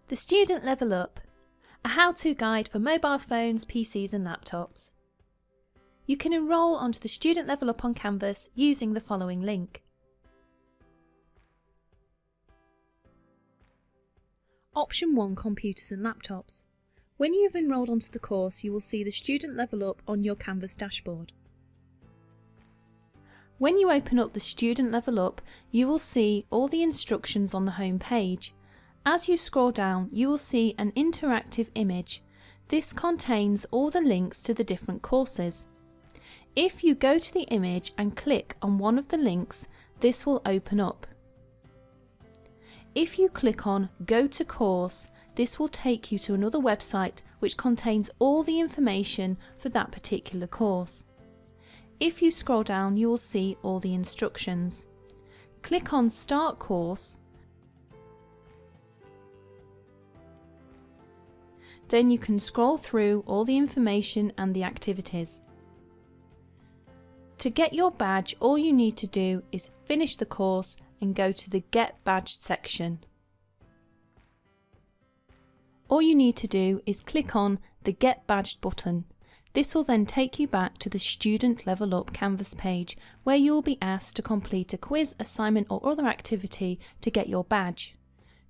The Student Level Up, a how-to guide for mobile phones, PCs and laptops. You can enrol onto the Student Level Up on Canvas using the following link. Option 1, Computers and Laptops. When you have enrolled onto the course, you will see the Student Level Up on your Canvas dashboard. When you open up the Student Level Up, you will see all the instructions on the home page. As you scroll down, you will see an interactive image. This contains all the links to the different courses. If you go to the image and click on one of the links, this will open up. If you click on Go to Course, this will take you to another website which contains all the information for that particular course. If you scroll down, you will see all the instructions. Click on Start Course. Then you can scroll through all the information and the activities. To get your badge, all you need to do is finish the course and go to the Get Badged section. All you need to do is click on the Get Badged button. This will then take you back to the Student Level Up Canvas page, where you will be asked to complete a quiz, assignment or other activity to get your badge.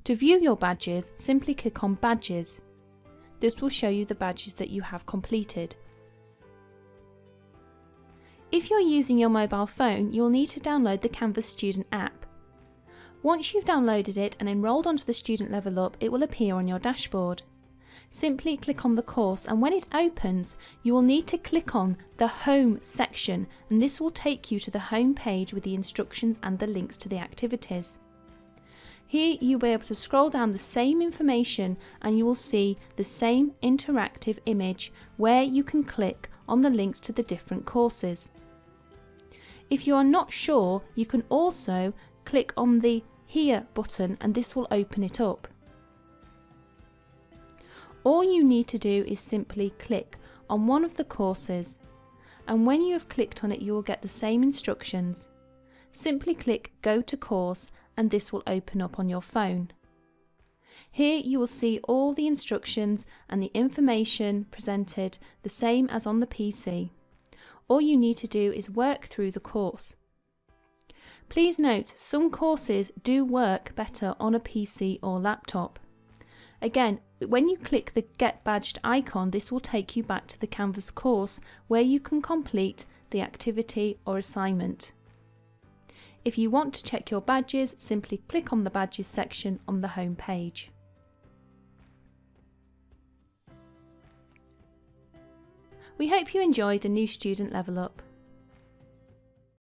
To view your badges, simply click on Badges. This will show you the badges that you have completed. If you're using your mobile phone, you'll need to download the Canvas Student app. Once you've downloaded it and enrolled onto the Student Level Up, it will appear on your dashboard. Simply click on the course, and when it opens, you will need to click on the Home section, and this will take you to the home page with the instructions and the links to the activities. Here you'll be able to scroll down the same information and you will see the same interactive image where you can click on the links to the different courses. If you are not sure, you can also click on the Here button and this will open it up. All you need to do is simply click on one of the courses, and when you have clicked on it you will get the same instructions. Simply click Go to Course and this will open up on your phone. Here you will see all the instructions and the information presented the same as on the PC. All you need to do is work through the course. Please note, some courses do work better on a PC or laptop. Again, when you click the Get Badged icon, this will take you back to the Canvas course where you can complete the activity or assignment. If you want to check your badges, simply click on the Badges section on the home page. We hope you enjoyed the new Student Level Up.